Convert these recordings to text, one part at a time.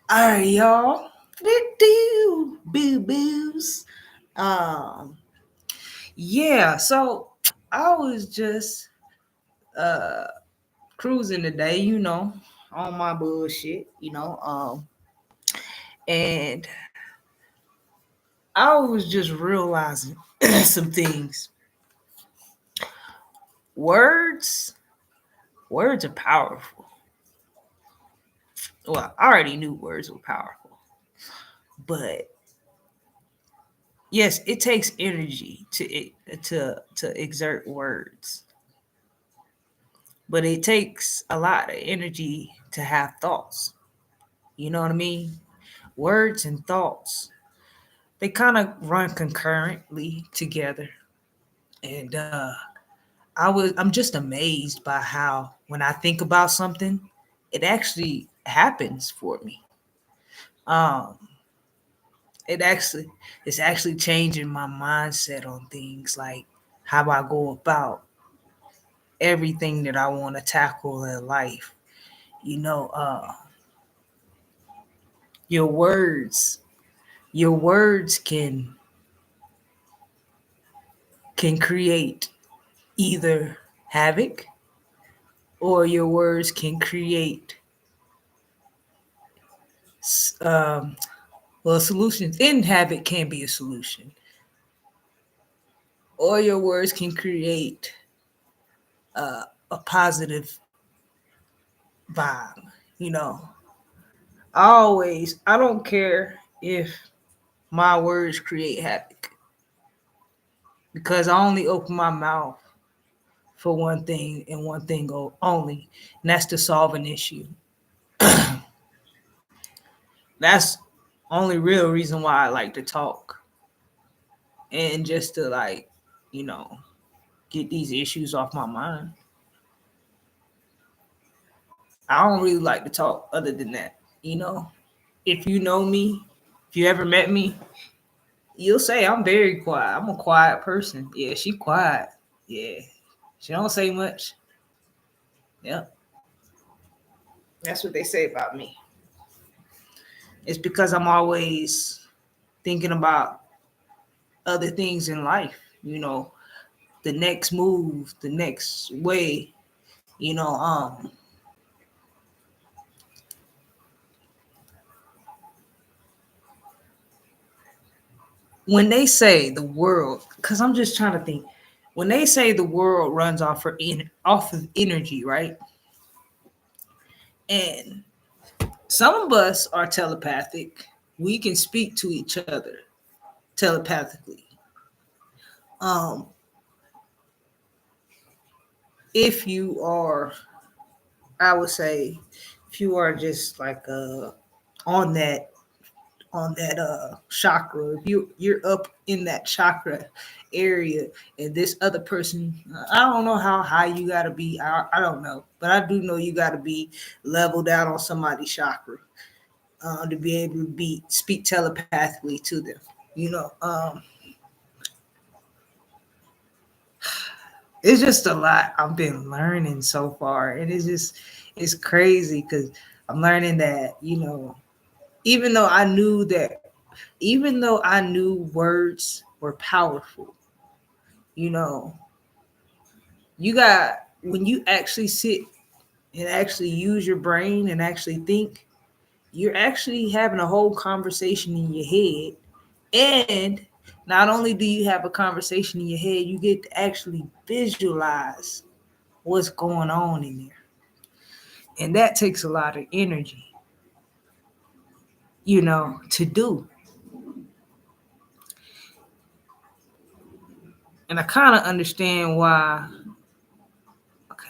All right, y'all. Do boo boos. Um, yeah. So I was just uh cruising today, on my bullshit, and I was just realizing some things. Words, words are powerful. Well, I already knew words were powerful, but yes, it takes energy to exert words, but it takes a lot of energy to have thoughts. You know what I mean? Words and thoughts, they kind of run concurrently together. And I'm just amazed by how when I think about something, it actually happens for me. Um, it actually it's actually changing my mindset on things like how I go about everything that I want to tackle in life. You know, your words, your words can create either havoc or your words can create um, solutions. In havoc can be a solution, or your words can create a positive vibe. You know, I don't care if my words create havoc because I only open my mouth for one thing and one thing only, and that's to solve an issue. That's only real reason why I like to talk and just to you know, get these issues off my mind. I don't really like to talk other than that. You know, if you know me, if you ever met me, you'll say I'm very quiet. I'm a quiet person. Yeah, she quiet. Yeah, she don't say much. Yep, that's what they say about me. It's because I'm always thinking about other things in life. You know, the next move, the next way. You know, when they say the world, because I'm just trying to think, when they say the world runs off of energy, right? And some of us are telepathic. We can speak to each other telepathically. Um, if you are, I would say, if you are just like on that chakra, if you're up in that chakra area, and this other person, I don't know how high you got to be. I don't know, but I do know you got to be leveled out on somebody's chakra to be able to be speak telepathically to them. You know, it's just a lot I've been learning so far, and it's crazy because I'm learning that even though I knew that even though I knew words were powerful, you know, you got when you actually sit and actually use your brain and actually think, you're actually having a whole conversation in your head. And not only do you have a conversation in your head, you get to actually visualize what's going on in there. And that takes a lot of energy, to do. And I kind of understand why. Okay,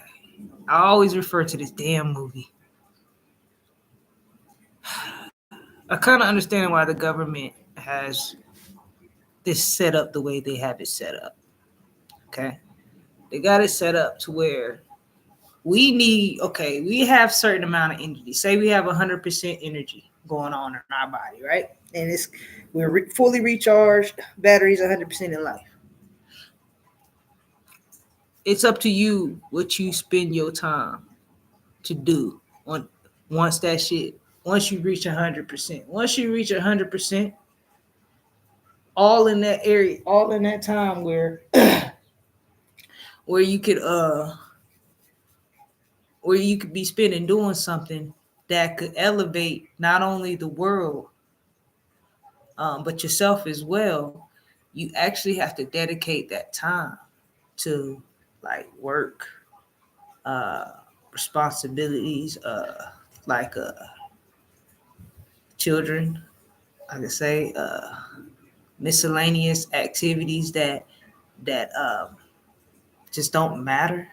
I always refer to this damn movie. I kind of understand why the government has this set up the way they have it set up. Okay, they got it set up to where we have certain amount of energy. Say we have 100% energy going on in our body, right? And fully recharged batteries 100% in life. It's up to you what you spend your time to do on once that shit. once you reach 100%. Once you reach 100%, all in that area, all in that time where you could where you could be spending doing something that could elevate not only the world but yourself as well. You actually have to dedicate that time to like work, uh, responsibilities, like children. I could say miscellaneous activities that just don't matter.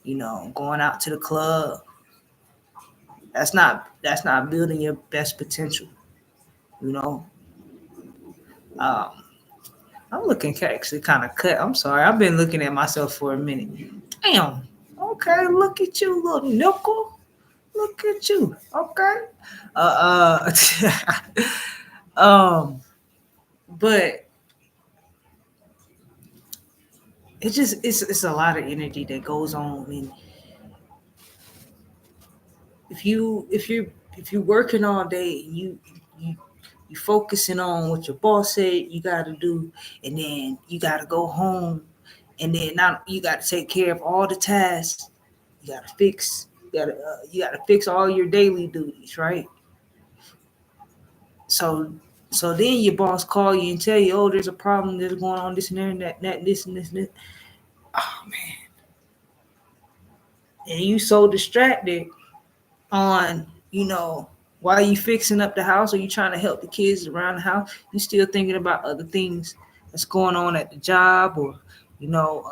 You know, going out to the club. That's not building your best potential. You know, um, I'm looking actually kind of cut. I'm sorry. I've been looking at myself for a minute. Damn. Okay, look at you, little nickel. Look at you. Okay. Uh, but it's a lot of energy that goes on, and if you're working all day, you you focusing on what your boss said you got to do, and then you got to go home, and then now you got to take care of all the tasks. You got to fix. You got to fix all your daily duties, right? So so then your boss call you and tell you, oh, there's a problem that's going on, this and there, and that, this and this and this. Oh man, and you so distracted on, while you fixing up the house or you trying to help the kids around the house, you still thinking about other things that's going on at the job, or you know,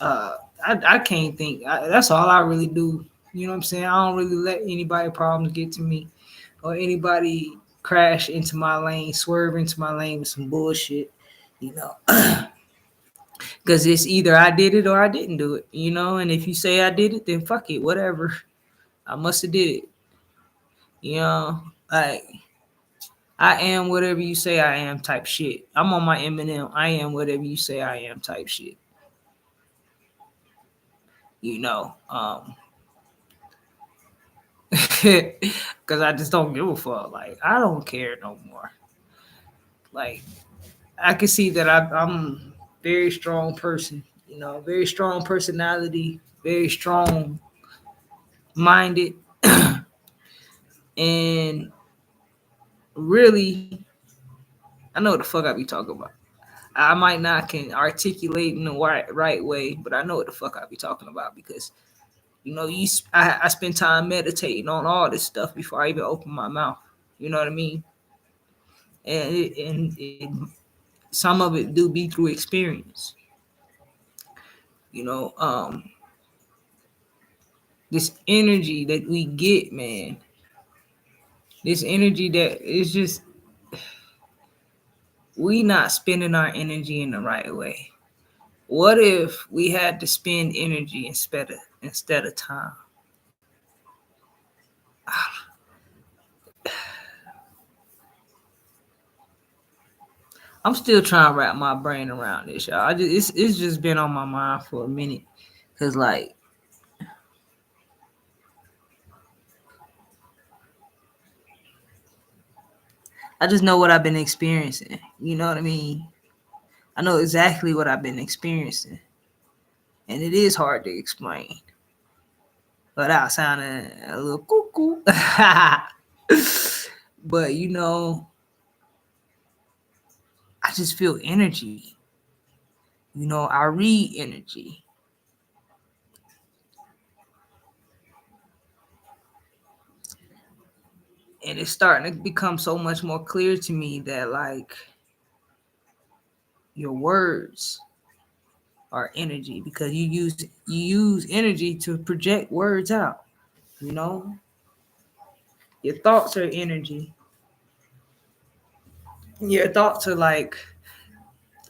uh, I can't think. That's all I really do. You know what I'm saying? I don't really let anybody problems get to me, or anybody crash into my lane, swerve into my lane with some bullshit. You know, because it's either I did it or I didn't do it. And if you say I did it, then fuck it, whatever. I must have did it. Like I am whatever you say I am type shit. I'm on my Eminem. I am whatever you say I am type shit. You know, because I just don't give a fuck. Like I don't care no more. Like I can see that I'm a very strong person. Very strong personality, very strong minded, and really, I know what the fuck I be talking about. I might not can articulate in the right way, but I know what the fuck I be talking about because I spend time meditating on all this stuff before I even open my mouth. You know what I mean? And some of it do be through experience. You know, this energy that we get, man. This energy that is just we not spending our energy in the right way. What if we had to spend energy instead of time? I'm still trying to wrap my brain around this, y'all. It's just been on my mind for a minute, cause like I just know what I've been experiencing. You know what I mean? I know exactly what I've been experiencing, and it is hard to explain without sounding a little cuckoo. But I just feel energy. I read energy. And it's starting to become so much more clear to me that like your words are energy because you use energy to project words out. You know, your thoughts are energy. Your thoughts are like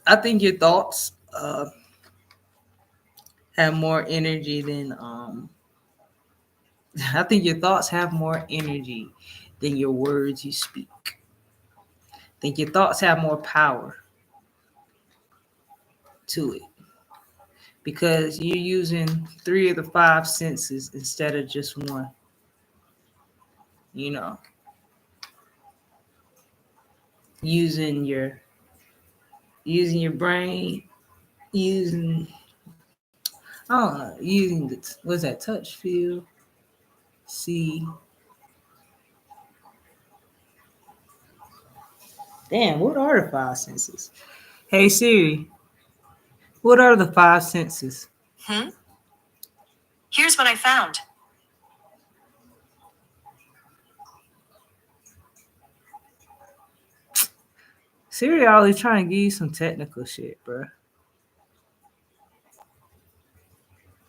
I think your thoughts have more energy than I think your thoughts have more energy than your words you speak. I think your thoughts have more power to it. because you're using 3 of the 5 senses instead of just one. You know, using your using your brain, using I don't know, using what's that, touch, feel, see. Damn, what are the 5 senses? Hey Siri, what are the 5 senses? Here's what I found. Siri always trying to give you some technical shit, bro.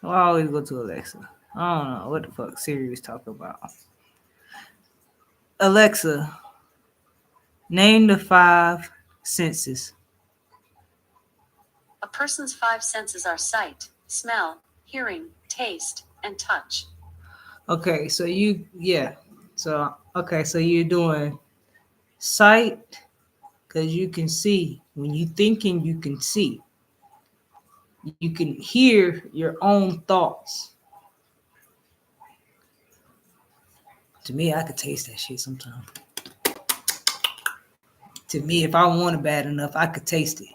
I always go to Alexa. I don't know what the fuck Siri was talking about. Alexa, name the 5 senses. A person's 5 senses are sight, smell, hearing, taste, and touch. Okay, so so you're doing sight because you can see. When you thinking, you can see. You can hear your own thoughts. To me, I could taste that shit sometimes. To me, if I want it bad enough, I could taste it.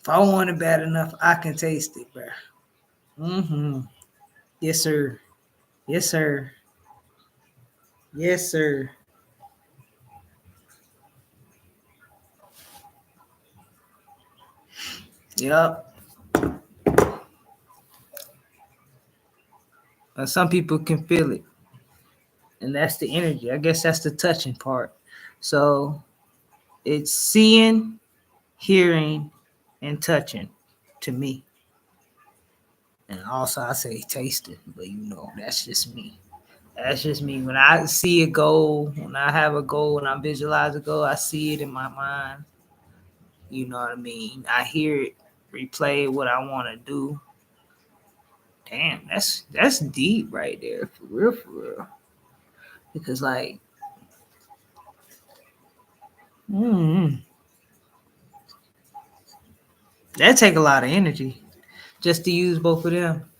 If I want it bad enough, I can taste it, bro. Mm-hmm. Yes, sir. Yes, sir. Yes, sir. Yep. Some people can feel it, and that's the energy. I guess that's the touching part. So it's seeing, hearing, and touching to me. And also, I say tasting, but that's just me. That's just me. When I see a goal, when I have a goal, when I visualize a goal, I see it in my mind. You know what I mean? I hear it, replay what I want to do. Damn, that's deep right there, for real, for real. Because mm, that take a lot of energy just to use both of them.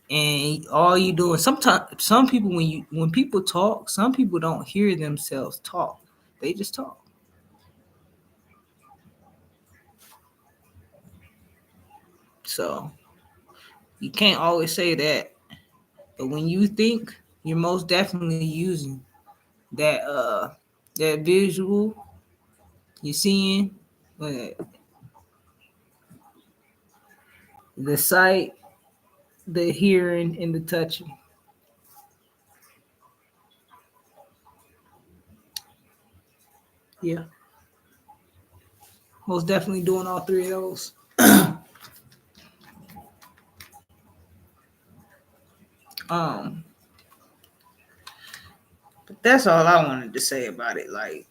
And all you doing, sometimes some people, when people talk, some people don't hear themselves talk. They just talk. So you can't always say that. But when you think, you're most definitely using that visual. You're seeing uh, the sight, the hearing, and the touching. Yeah, most definitely doing all 3 of those. um, but that's all I wanted to say about it. Like,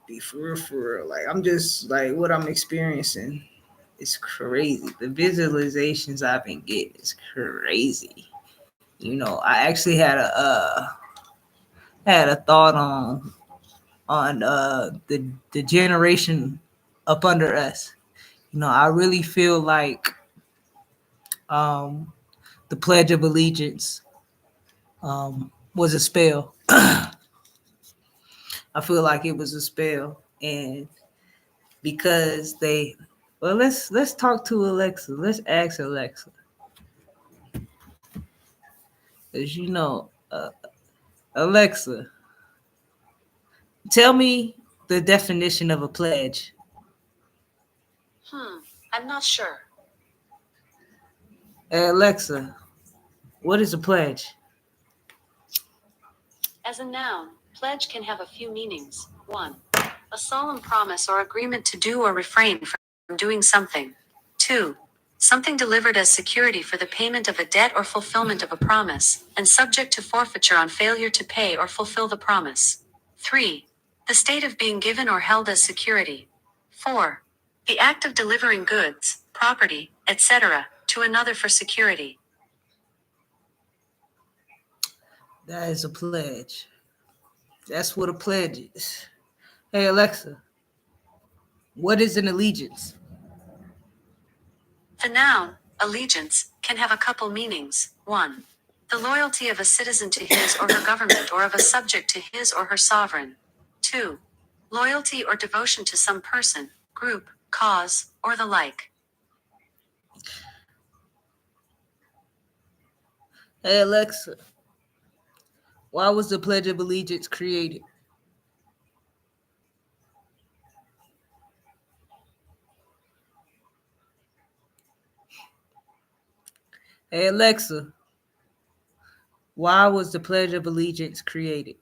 be for real, for real. Like, I'm just like what I'm experiencing. It's crazy. The visualizations I've been getting is crazy. I actually had a thought on the generation up under us. I really feel like um, the Pledge of Allegiance was a spell. I feel like it was a spell, and because let's talk to Alexa. Let's ask Alexa, as Alexa, tell me the definition of a pledge. I'm not sure. Hey, Alexa, what is a pledge? As a noun, pledge can have a few meanings. 1. A solemn promise or agreement to do or refrain from doing something. 2. Something delivered as security for the payment of a debt or fulfillment of a promise, and subject to forfeiture on failure to pay or fulfill the promise. 3. The state of being given or held as security. 4. The act of delivering goods, property, etc., to another for security. That is a pledge. That's what a pledge is. Hey Alexa, what is an allegiance? The noun, allegiance, can have a couple meanings. 1. The loyalty of a citizen to his or her government or of a subject to his or her sovereign. 2. Loyalty or devotion to some person, group, cause, or the like. Hey Alexa, why was the Pledge of Allegiance created? Hey Alexa, why was the Pledge of Allegiance created?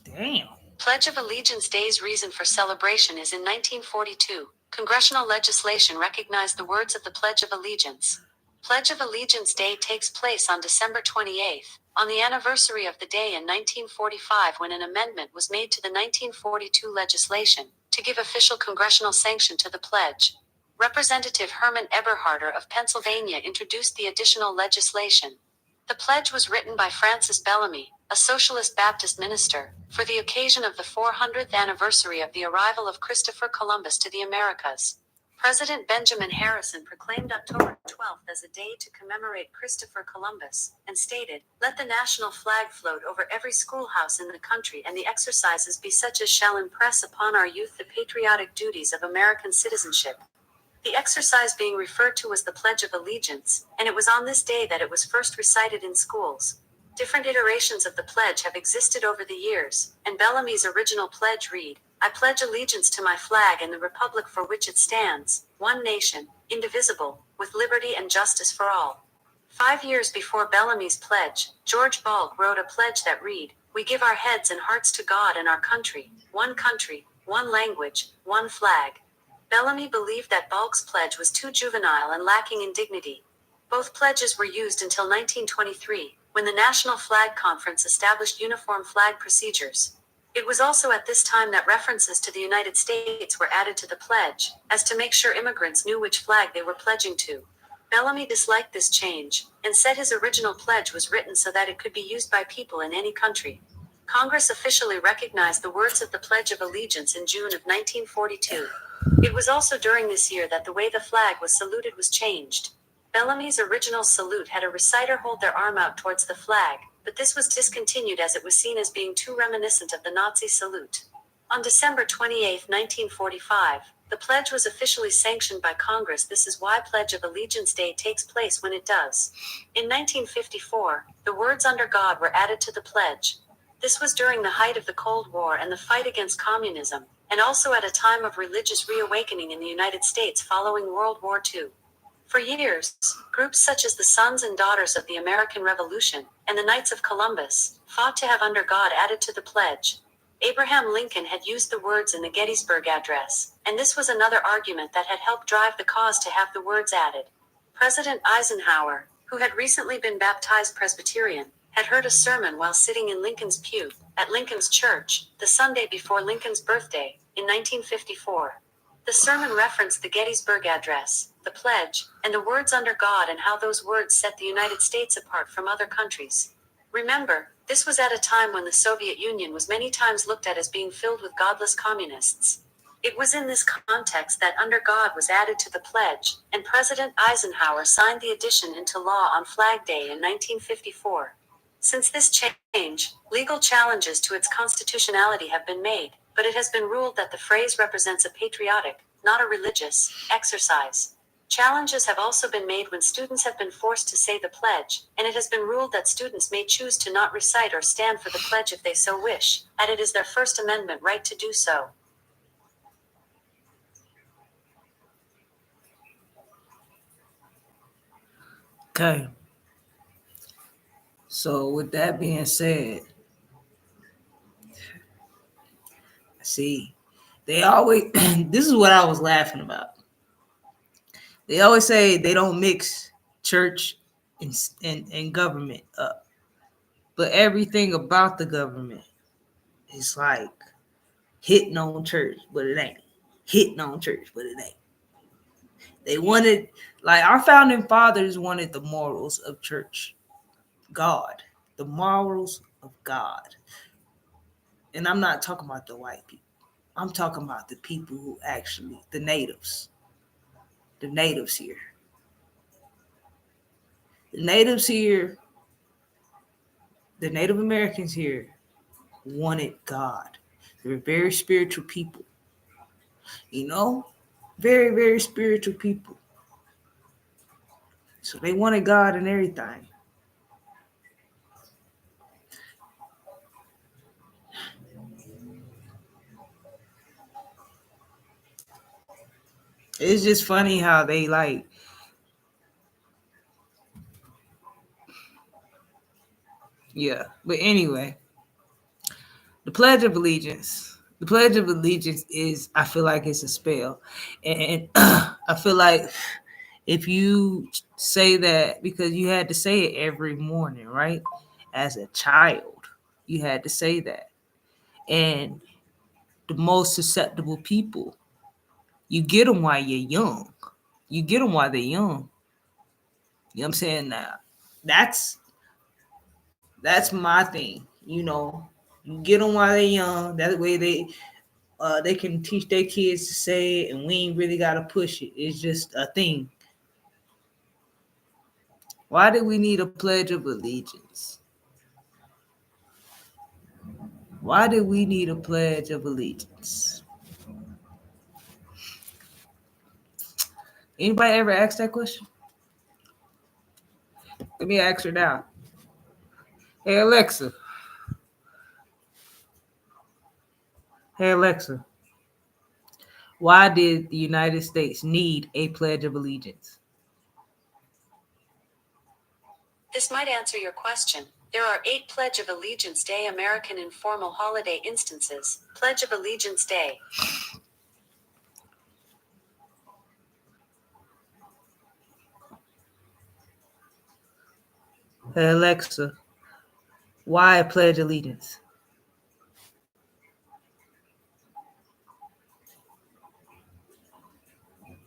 Damn. Pledge of Allegiance Day's reason for celebration is in 1942. Congressional legislation recognized the words of the Pledge of Allegiance. Pledge of Allegiance Day takes place on December 28th, on the anniversary of the day in 1945 when an amendment was made to the 1942 legislation to give official congressional sanction to the pledge. Representative Herman Eberharder of Pennsylvania introduced the additional legislation. The pledge was written by Francis Bellamy, a Socialist Baptist minister, for the occasion of the 400th anniversary of the arrival of Christopher Columbus to the Americas. President Benjamin Harrison proclaimed October 12th as a day to commemorate Christopher Columbus, and stated, "Let the national flag float over every schoolhouse in the country and the exercises be such as shall impress upon our youth the patriotic duties of American citizenship." The exercise being referred to was the Pledge of Allegiance, and it was on this day that it was first recited in schools. Different iterations of the pledge have existed over the years, and Bellamy's original pledge read, "I pledge allegiance to my flag and the republic for which it stands, one nation, indivisible, with liberty and justice for all." 5 years before Bellamy's pledge, George Balg wrote a pledge that read, "We give our heads and hearts to God and our country, one language, one flag." Bellamy believed that Balg's pledge was too juvenile and lacking in dignity. Both pledges were used until 1923, when the National Flag Conference established uniform flag procedures. It was also at this time that references to the United States were added to the pledge, as to make sure immigrants knew which flag they were pledging to. Bellamy disliked this change, and said his original pledge was written so that it could be used by people in any country. Congress officially recognized the words of the Pledge of Allegiance in June of 1942. It was also during this year that the way the flag was saluted was changed. Bellamy's original salute had a reciter hold their arm out towards the flag, but this was discontinued as it was seen as being too reminiscent of the Nazi salute. On December 28, 1945, the pledge was officially sanctioned by Congress. This is why Pledge of Allegiance Day takes place when it does. In 1954, the words "under God" were added to the pledge. This was during the height of the Cold War and the fight against communism, and also at a time of religious reawakening in the United States following World War II. For years, groups such as the Sons and Daughters of the American Revolution and the Knights of Columbus fought to have "under God" added to the pledge. Abraham Lincoln had used the words in the Gettysburg Address, and this was another argument that had helped drive the cause to have the words added. President Eisenhower, who had recently been baptized Presbyterian, had heard a sermon while sitting in Lincoln's pew, at Lincoln's church, the Sunday before Lincoln's birthday, in 1954. The sermon referenced the Gettysburg Address, the pledge, and the words "under God" and how those words set the United States apart from other countries. Remember, this was at a time when the Soviet Union was many times looked at as being filled with godless communists. It was in this context that "under God" was added to the pledge, and President Eisenhower signed the addition into law on Flag Day in 1954. Since this change, legal challenges to its constitutionality have been made, but it has been ruled that the phrase represents a patriotic, not a religious, exercise. Challenges have also been made when students have been forced to say the pledge, and it has been ruled that students may choose to not recite or stand for the pledge if they so wish, and it is their First Amendment right to do so. Okay. So with that being said, see, they always this is what I was laughing about. They always say they don't mix church and government up. But everything about the government is like hitting on church, but it ain't. Hitting on church, but it ain't. They wanted, like our founding fathers wanted the morals of church, God, the morals of God. And I'm not talking about the white people. I'm talking about the people who actually, the natives here. The natives here, the Native Americans here wanted God. They were very spiritual people, you know? Very, very spiritual people. So they wanted God and everything. It's just funny how they like, yeah. But anyway, the Pledge of Allegiance. The Pledge of Allegiance is, I feel like it's a spell. And I feel like if you say that, because you had to say it every morning, right? As a child, you had to say that. And the most susceptible people, you get them while you're young. You get them while they're young. You know what I'm saying? Now, that's that's my thing. You know, you get them while they're young. That way they can teach their kids to say it, and we ain't really gotta push it. It's just a thing. Why do we need a pledge of allegiance? Why do we need a pledge of allegiance? Anybody ever ask that question? Let me ask her now. Hey Alexa. Hey Alexa. Why did the United States need a pledge of allegiance? This might answer your question. There are 8 Pledge of Allegiance Day American informal holiday instances. Pledge of Allegiance Day. Hey Alexa. Why a pledge allegiance?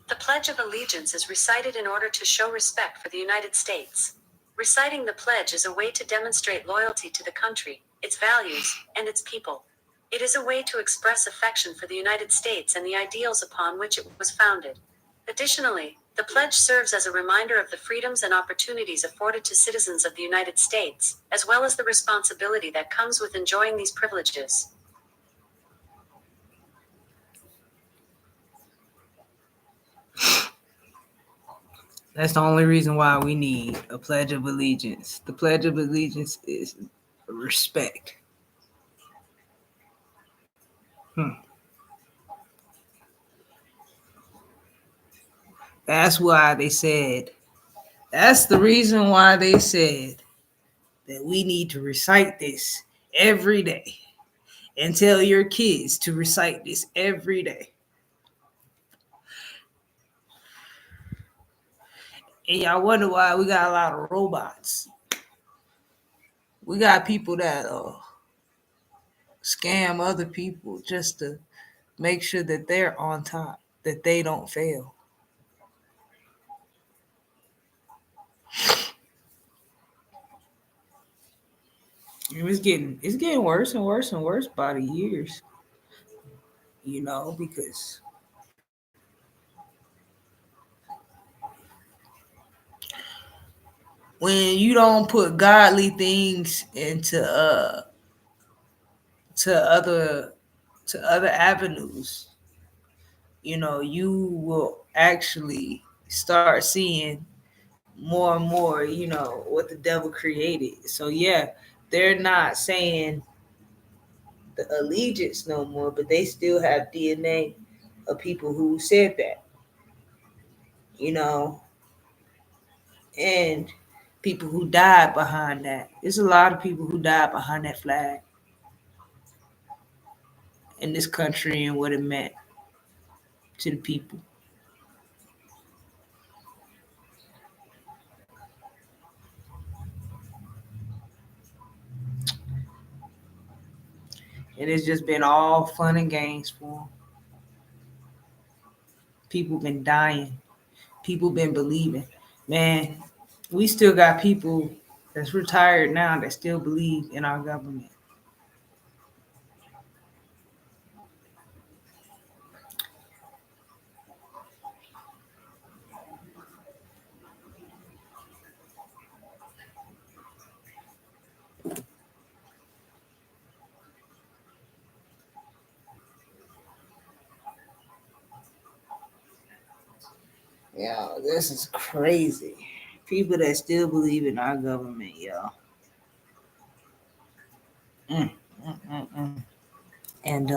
The Pledge of Allegiance is recited in order to show respect for the United States. Reciting the pledge is a way to demonstrate loyalty to the country, its values, and its people. It is a way to express affection for the United States and the ideals upon which it was founded. Additionally, the pledge serves as a reminder of the freedoms and opportunities afforded to citizens of the United States, as well as the responsibility that comes with enjoying these privileges. That's the only reason why we need a pledge of allegiance. The pledge of allegiance is respect. That's why they said, that's the reason why they said that we need to recite this every day and tell your kids to recite this every day. And y'all wonder why we got a lot of robots. We got people that scam other people just to make sure that they're on top, that they don't fail. And it's getting worse and worse and worse by the years, because when you don't put godly things into to other to other avenues, you will actually start seeing more and more, what the devil created. So yeah, they're not saying the allegiance no more, but they still have DNA of people who said that, you know, and people who died behind that. There's a lot of people who died behind that flag in this country and what it meant to the people. And it's just been all fun and games for them. People been dying. People been believing. Man, we still got people that's retired now that still believe in our government. Yeah, this is crazy. People that still believe in our government, yo. Mm, mm. And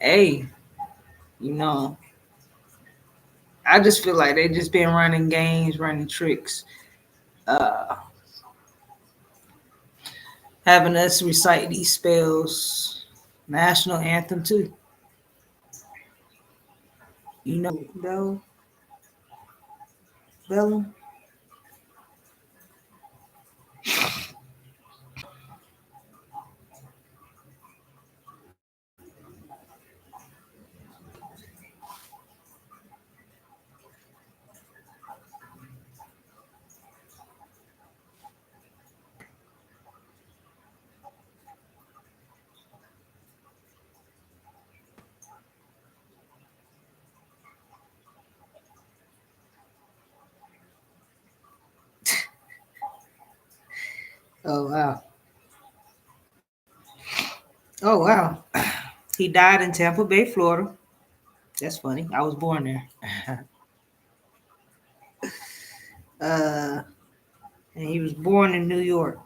hey, you know, I just feel like they just been running games, running tricks, uh, having us recite these spells, national anthem too. You know, Bella. Oh wow. Oh wow. He died in Tampa Bay, Florida. That's funny. I was born there. uh, and he was born in New York.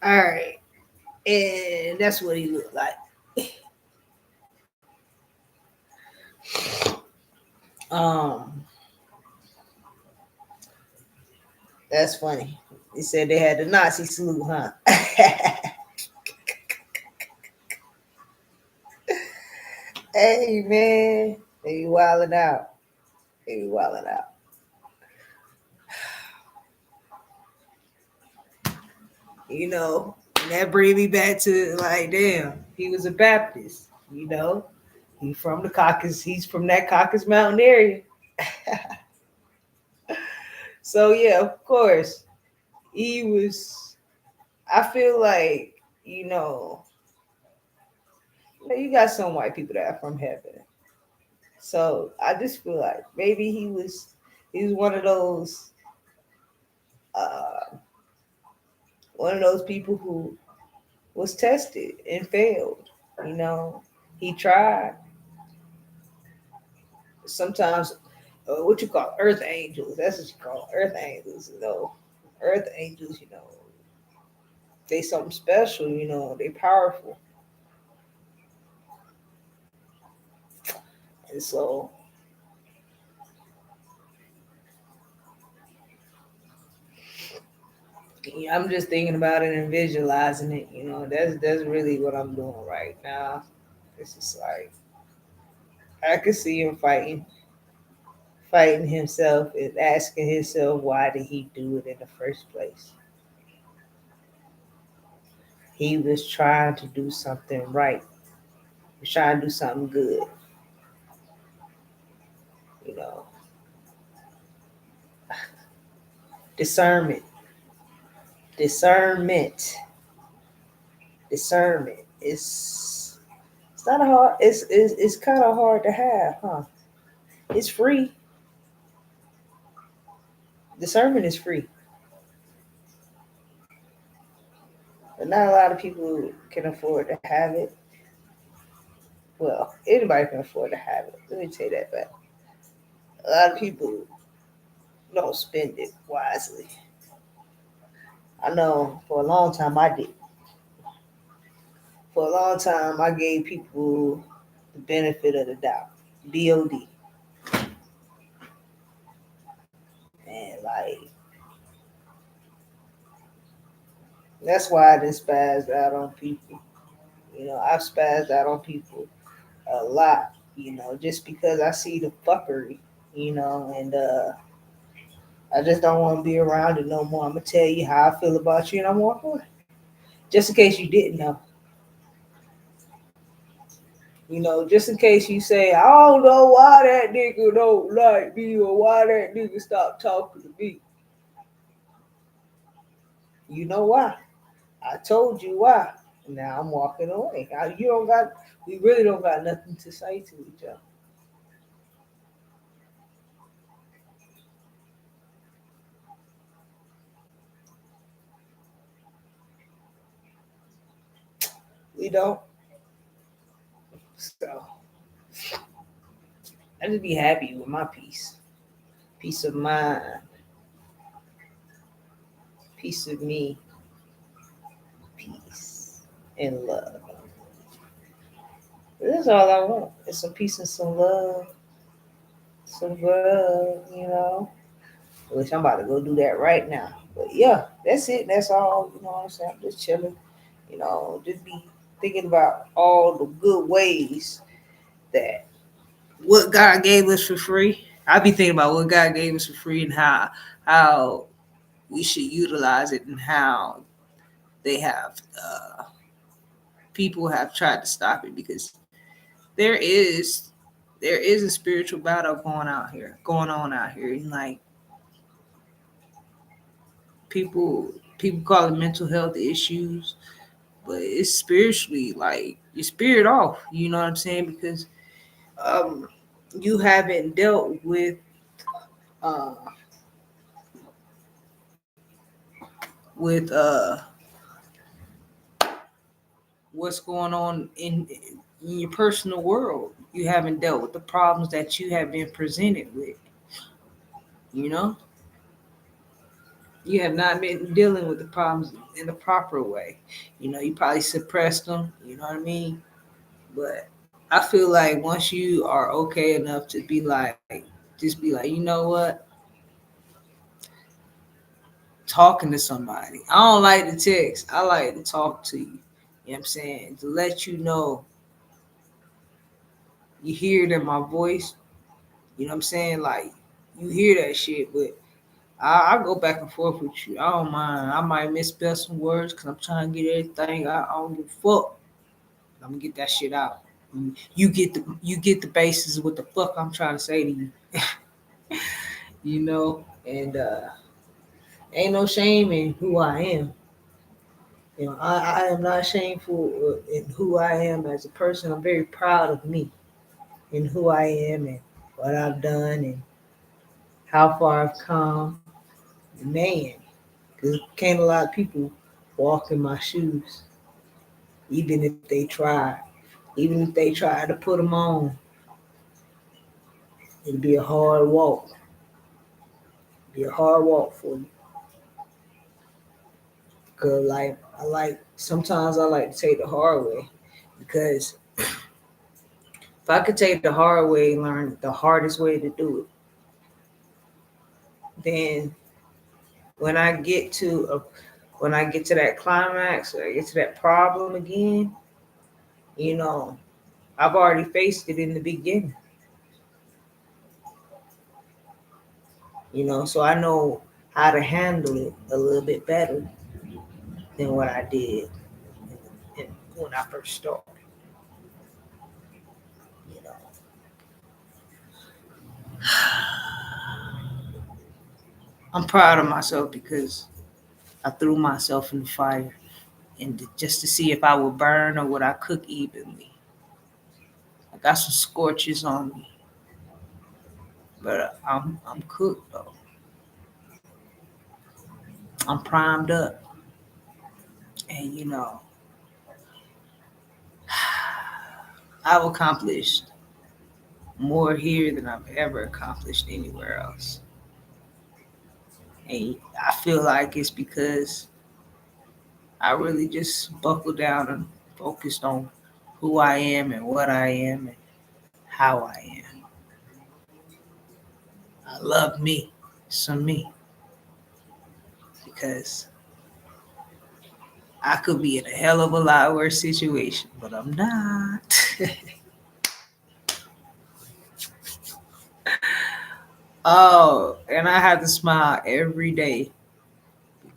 All right, and that's what he looked like. Um, that's funny. He said they had the Nazi salute, huh? Hey man, they be wilding out. They be wilding out. You know, and that bring me back to like, damn, he was a Baptist. You know, he from the Caucasus. He's from that Caucasus Mountain area. So yeah, of course, he was. I feel like you got some white people that are from heaven. So I just feel like maybe he was uh, one of those people who was tested and failed. You know, he tried. Sometimes, what you call earth angels? That's what you call earth angels. Earth angels. They something special. They powerful, and so yeah, I'm just thinking about it and visualizing it. That's really what I'm doing right now. It's just like I could see him fighting himself and asking himself why did he do it in the first place. He was trying to do something right. He was trying to do something good. You know, discernment, discernment, discernment. It's not a hard. It's kind of hard to have, huh? It's free. Discernment is free, but not a lot of people can afford to have it. Well, anybody can afford to have it. Let me say that, but a lot of people don't spend it wisely. I know for a long time I did. For a long time I gave people the benefit of the doubt. BOD. And like that's why I just spazzed out on people. I've spazzed out on people a lot, just because I see the fuckery, and I just don't want to be around it no more. I'm gonna tell you how I feel about you and I'm walking away. Just in case you didn't know. Just in case you say, I don't know why that nigga don't like me or why that nigga stopped talking to me. You know why? I told you why. Now I'm walking away. We really don't got nothing to say to each other. We don't. So I just be happy with my peace of mind, peace of me, peace and love. That's all I want. It's some peace and some love, some love. Which I'm about to go do that right now. But yeah, that's it. That's all. You know what I'm saying? I'm just chilling. Just be thinking about all the good ways that what God gave us for free. I be thinking about what God gave us for free and how we should utilize it and how they have people have tried to stop it because there is there is a spiritual battle going on out here, and like people call it mental health issues, but it's spiritually like your spirit off. You know what I'm saying? Because um, you haven't dealt uh, with what's going on in your personal world. You haven't dealt with the problems that you have been presented with. You know, you have not been dealing with the problems in the proper way. You probably suppressed them. You know what I mean? But I feel like once you are okay enough to be like, just be like, you know what? Talking to somebody. I don't like to text. I like to talk to you. You know what I'm saying? To let you know you hear it in my voice. You know what I'm saying? Like, you hear that shit, but I go back and forth with you. I don't mind. I might misspell some words because I'm trying to get everything. I don't give a fuck. I'm gonna get that shit out. You get the basis of what the fuck I'm trying to say to you. And ain't no shame in who I am. I am not shameful in who I am as a person. I'm very proud of me and who I am and what I've done and how far I've come. Man, because can't a lot of people walk in my shoes, even if they try. Even if they try to put them on, it'll be a hard walk. Be a hard walk for you. Cause like sometimes I like to take the hard way because if I could take the hard way and learn the hardest way to do it, then when I get to that climax or I get to that problem again, you know, I've already faced it in the beginning. So I know how to handle it a little bit better than what I did when I first started. You know, I'm proud of myself because I threw myself in the fire and just to see if I would burn or would I cook evenly. I got some scorches on me, but I'm cooked though. I'm primed up, and I've accomplished more here than I've ever accomplished anywhere else. And I feel like it's because I really just buckled down and focused on who I am and what I am and how I am. I love me, some me, because I could be in a hell of a lot worse situation, but I'm not. Oh, and I have to smile every day.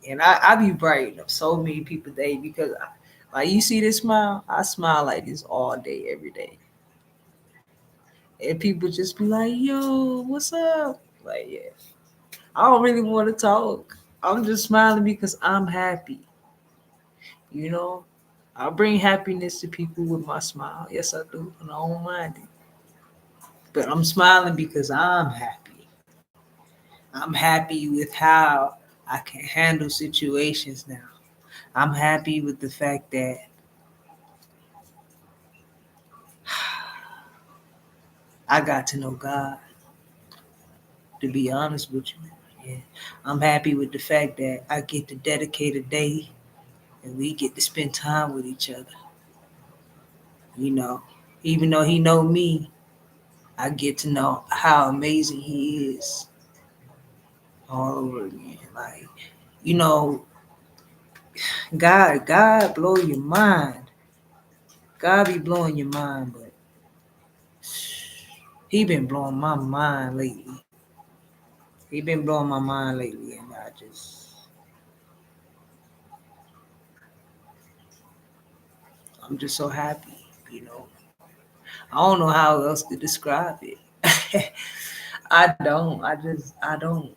And I be brightening up so many people day because like you see this smile, I smile like this all day, every day. And people just be like, yo, what's up? Like, yeah. I don't really want to talk. I'm just smiling because I'm happy. You know, I bring happiness to people with my smile. Yes, I do. And I don't mind it. But I'm smiling because I'm happy. I'm happy with how I can handle situations now. I'm happy with the fact that I got to know God, to be honest with you. Yeah. I'm happy with the fact that I get to dedicate a day and we get to spend time with each other. You know, even though he know me, I get to know how amazing he is all over again. Like, you know, God blow your mind. God be blowing your mind, but he been blowing my mind lately. He been blowing my mind lately, and I'm just so happy, you know. I don't know how else to describe it. I don't. I don't.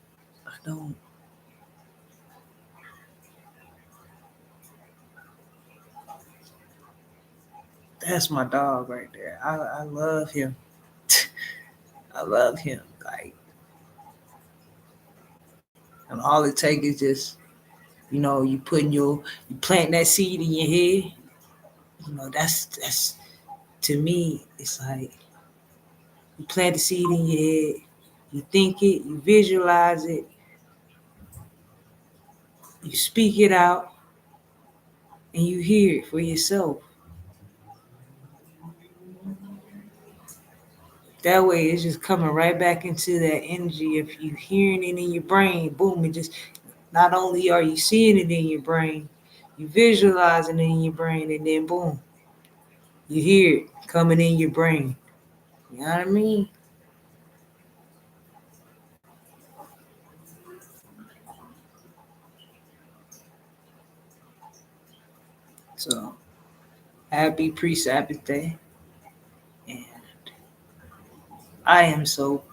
That's my dog right there. I love him. I love him. Like, and all it takes is just, you plant that seed in your head. That's to me. It's like you plant the seed in your head. You think it. You visualize it. You speak it out, and you hear it for yourself. That way, it's just coming right back into that energy. If you hearing it in your brain, boom, it just not only are you seeing it in your brain, you visualizing it in your brain, and then boom, you hear it coming in your brain. You know what I mean? So happy pre-Sabbath day, and I am so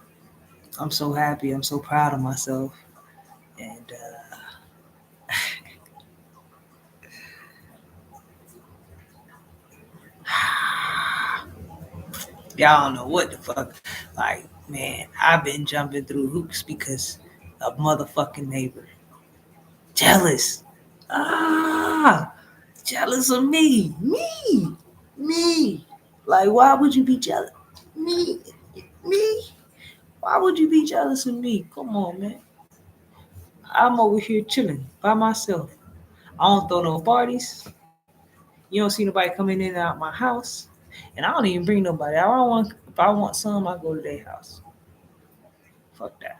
I'm so happy. I'm so proud of myself, and y'all don't know what the fuck. Like, man, I've been jumping through hoops because of motherfucking neighbor. Jealous. Ah, jealous of me. Like, why would you be jealous? Me, me. Why would you be jealous of me? Come on, man. I'm over here chilling by myself. I don't throw no parties. You don't see nobody coming in and out my house, and I don't even bring nobody. I don't want. If I want some, I go to their house. Fuck that.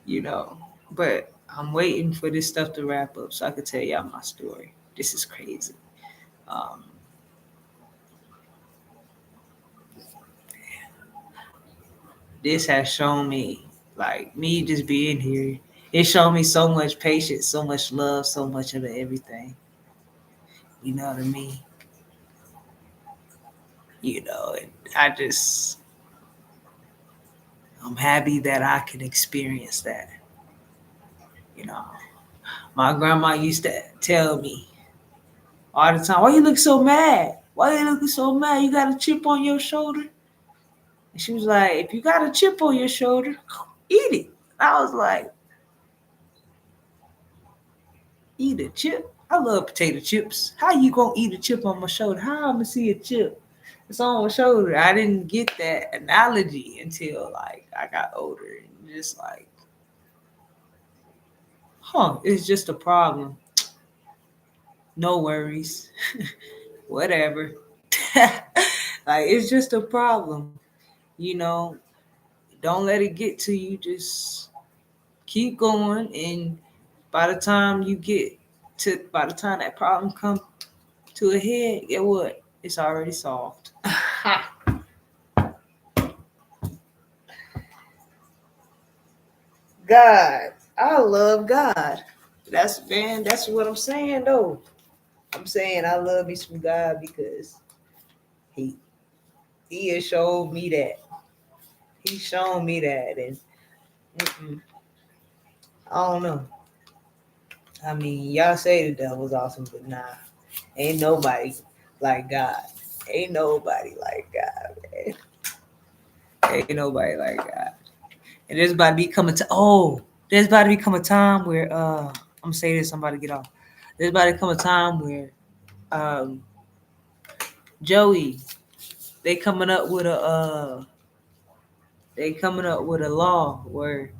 You know. But I'm waiting for this stuff to wrap up so I can tell y'all my story. This is crazy. Um, this has shown me, like me just being here, it showed me so much patience, so much love, so much of everything. You know what I mean? And I'm happy that I can experience that. You know, my grandma used to tell me all the time, "Why you look so mad? Why you looking so mad? You got a chip on your shoulder?" And she was like, "If you got a chip on your shoulder, eat it." I was like, "Eat a chip? I love potato chips. How you gonna eat a chip on my shoulder? How I'm gonna see a chip? It's on my shoulder." I didn't get that analogy until like I got older and just like, it's just a problem. No worries. Whatever. Like, it's just a problem. You know, don't let it get to you. Just keep going, and by the time that problem comes to a head, get what? It's already solved. God, I love God. That's what I'm saying though. I'm saying I love me some God because He He has showed me that. He's shown me that, and I don't know. I mean, y'all say the devil's awesome, but nah, ain't nobody like God. Ain't nobody like God, man. Ain't nobody like God. And there's about to be coming to there's about to become a time where I'm gonna say this, I'm about to get off. There's about to come a time where um Joey, they coming up with a law where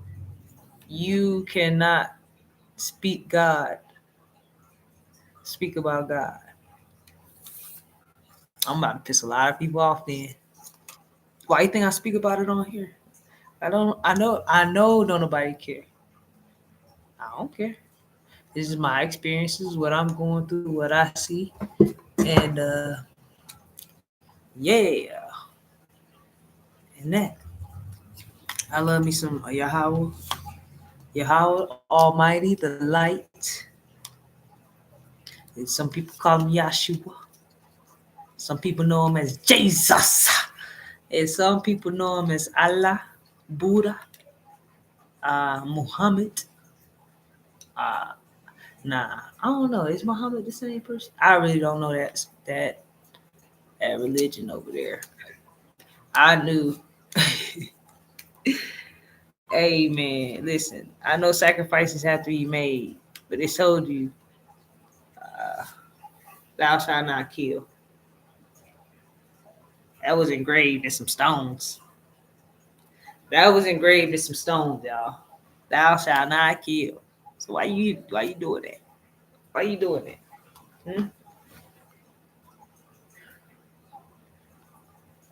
you cannot speak about God. I'm about to piss a lot of people off then. Why you think I speak about it on here? I know don't nobody care. I don't care. This is my experiences, what I'm going through, what I see. And yeah. And that. I love me some Yahweh. Yahweh Almighty, the light. And some people call him Yahshua. Some people know him as Jesus. And some people know him as Allah, Buddha, Muhammad. Uh, I don't know. Is Muhammad the same person? I really don't know that religion over there. I knew. Hey man, listen. I know sacrifices have to be made, but it told you, uh, "Thou shalt not kill." That was engraved in some stones. That was engraved in some stones, y'all. Thou shalt not kill. So why you doing that? Why you doing that?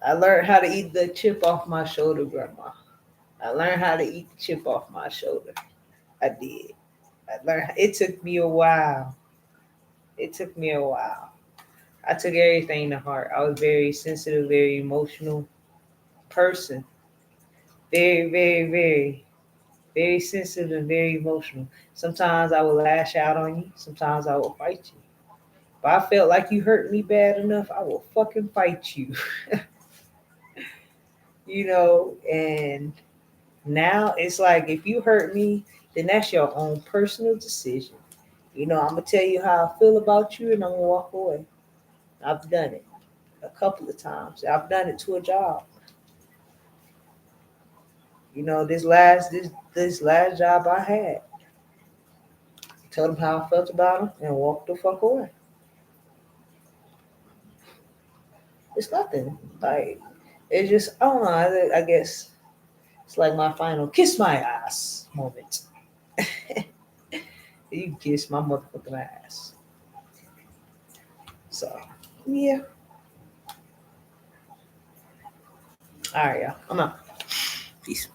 I learned how to eat the chip off my shoulder, Grandma. I learned how to eat the chip off my shoulder. I did. I learned. It took me a while. It took me a while. I took everything to heart. I was very sensitive, very emotional person. Very, very, very, very sensitive and very emotional. Sometimes I would lash out on you. Sometimes I will fight you. If I felt like you hurt me bad enough, I will fucking fight you. And now it's like if you hurt me, then that's your own personal decision. I'm gonna tell you how I feel about you and I'm gonna walk away. I've done it a couple of times. I've done it to a job. This last job I had, told them how I felt about them and walked the fuck away. It's nothing. Like it's just I don't know. I guess it's like my final kiss my ass moment. You kiss my motherfucking ass. So yeah. All right, y'all. I'm out. Peace.